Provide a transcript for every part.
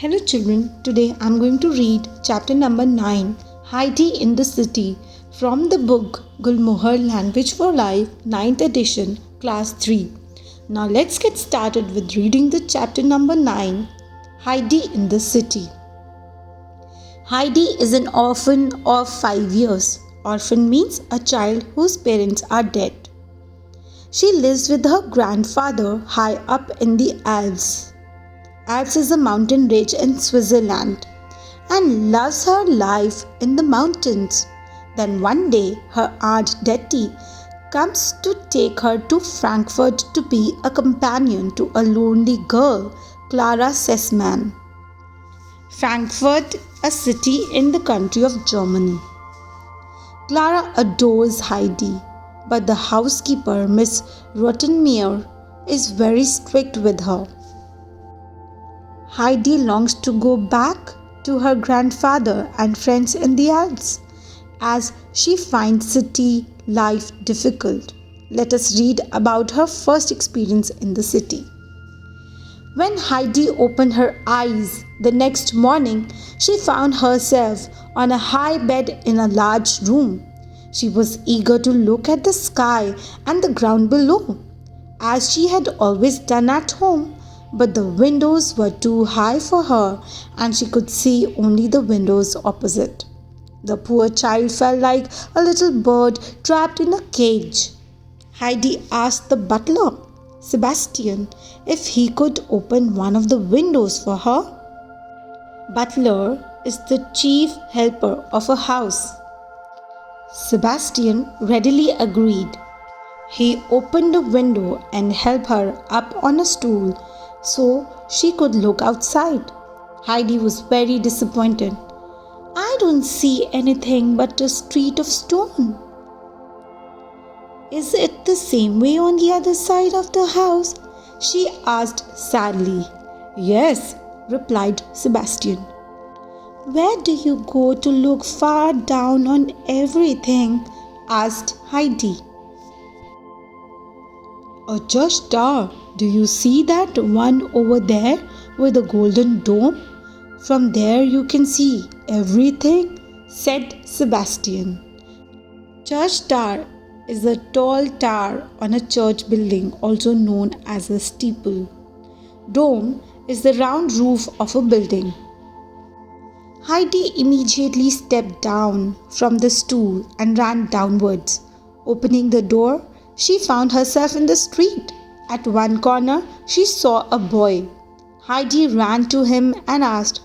Hello children, today I am going to read chapter number 9, Heidi in the City, from the book Gulmohar Language for Life, 9th edition, class 3. Now let's get started with reading the chapter number 9, Heidi in the City. Heidi is an orphan of 5 years. Orphan means a child whose parents are dead. She lives with her grandfather high up in the Alps. Alps is a mountain range in Switzerland, and loves her life in the mountains. Then one day her aunt Detty comes to take her to Frankfurt to be a companion to a lonely girl, Clara Sessman. Frankfurt, a city in the country of Germany. Clara adores Heidi, but the housekeeper, Miss Rottenmeier, is very strict with her. Heidi longs to go back to her grandfather and friends in the Alps, as she finds city life difficult. Let us read about her first experience in the city. When Heidi opened her eyes the next morning, she found herself on a high bed in a large room. She was eager to look at the sky and the ground below, as she had always done at home. But the windows were too high for her, and she could see only the windows opposite. The poor child felt like a little bird trapped in a cage. Heidi asked the butler, Sebastian, if he could open one of the windows for her. Butler is the chief helper of a house. Sebastian readily agreed. He opened the window and helped her up on a stool so she could look outside. Heidi was very disappointed. I don't see anything but a street of stone. Is it the same way on the other side of the house? She asked sadly. Yes, replied Sebastian. Where do you go to look far down on everything? Asked Heidi. A church tower. Do you see that one over there with a golden dome? From there you can see everything, said Sebastian. Church tower is a tall tower on a church building, also known as a steeple. Dome is the round roof of a building. Heidi immediately stepped down from the stool and ran downwards. Opening the door, she found herself in the street. At one corner, she saw a boy. Heidi ran to him and asked,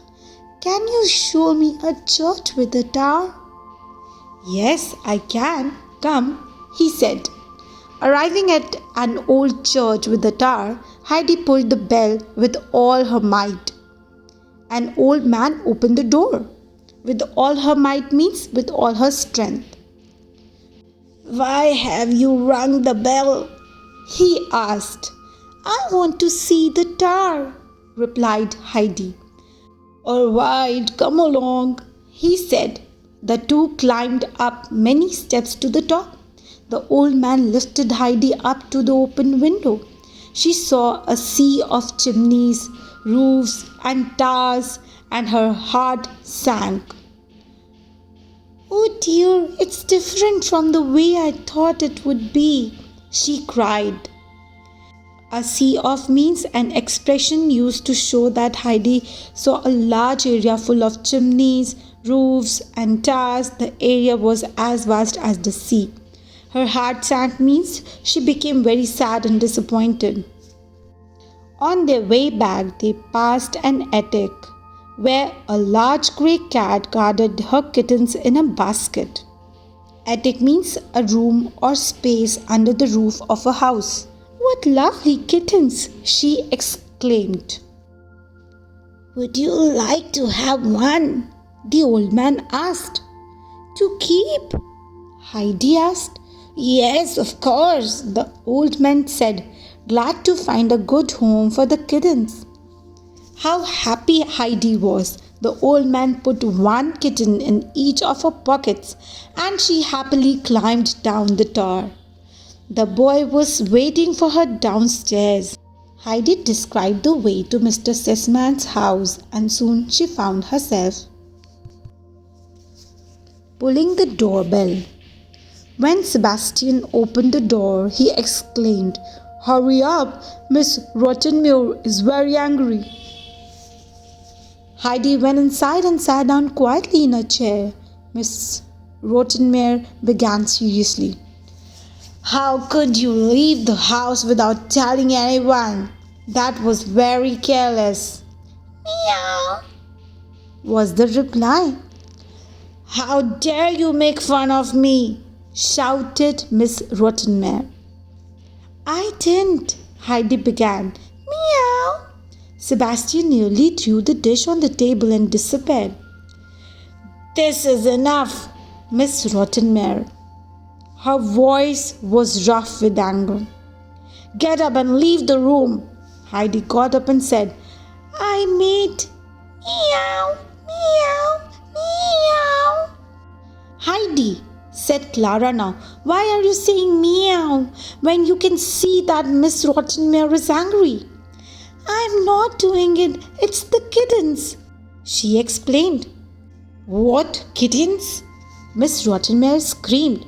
Can you show me a church with a tower? Yes, I can. Come, he said. Arriving at an old church with a tower, Heidi pulled the bell with all her might. An old man opened the door. With all her might means with all her strength. Why have you rung the bell? He asked. I want to see the tower, replied Heidi. All right, come along, he said. The two climbed up many steps to the top. The old man lifted Heidi up to the open window. She saw a sea of chimneys, roofs, and towers, and her heart sank. Oh dear, it's different from the way I thought it would be, she cried. A sea of means an expression used to show that Heidi saw a large area full of chimneys, roofs, and towers. The area was as vast as the sea. Her heart sank means she became very sad and disappointed. On their way back, they passed an attic where a large grey cat guarded her kittens in a basket. Attic means a room or space under the roof of a house. What lovely kittens, she exclaimed. Would you like to have one? The old man asked. To keep? Heidi asked. Yes, of course, the old man said, glad to find a good home for the kittens. How happy Heidi was. The old man put one kitten in each of her pockets, and she happily climbed down the tower. The boy was waiting for her downstairs. Heidi described the way to Mr. Sessman's house, and soon she found herself pulling the doorbell. When Sebastian opened the door, he exclaimed, "Hurry up! Miss Rottenmeier is very angry." Heidi went inside and sat down quietly in a chair. Miss Rottenmeier began seriously. "How could you leave the house without telling anyone? That was very careless." "Meow," was the reply. "How dare you make fun of me?" shouted Miss Rottenmeier. "I didn't," Heidi began. "Meow." Sebastian nearly threw the dish on the table and disappeared. "This is enough, Miss Rottenmeier." Her voice was rough with anger. "Get up and leave the room." Heidi got up and said, "I made meow, meow, meow." "Heidi," said Clara now, "why are you saying meow when you can see that Miss Rottenmeier is angry?" "I'm not doing it. It's the kittens," she explained. "What kittens?" Miss Rottenmeier screamed.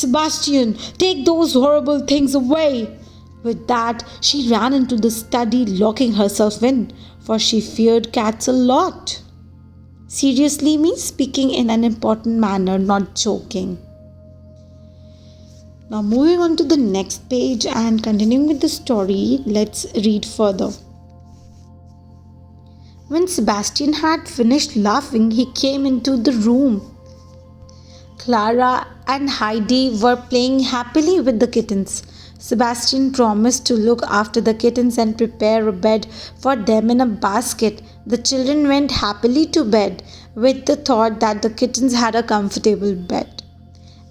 "Sebastian, take those horrible things away." With that, she ran into the study, locking herself in, for she feared cats a lot. Seriously means speaking in an important manner, not joking. Now, moving on to the next page and continuing with the story, let's read further. When Sebastian had finished laughing, he came into the room. Clara and Heidi were playing happily with the kittens. Sebastian promised to look after the kittens and prepare a bed for them in a basket. The children went happily to bed with the thought that the kittens had a comfortable bed.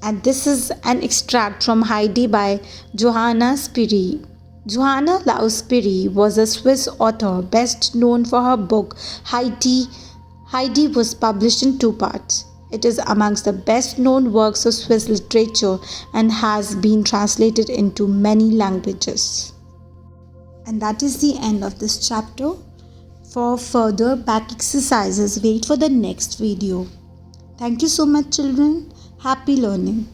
And this is an extract from Heidi by Johanna Spiri. Johanna Spiri was a Swiss author best known for her book Heidi. Heidi was published in 2 parts. It is amongst the best known works of Swiss literature and has been translated into many languages. And that is the end of this chapter. For further back exercises, wait for the next video. Thank you so much, children. Happy learning.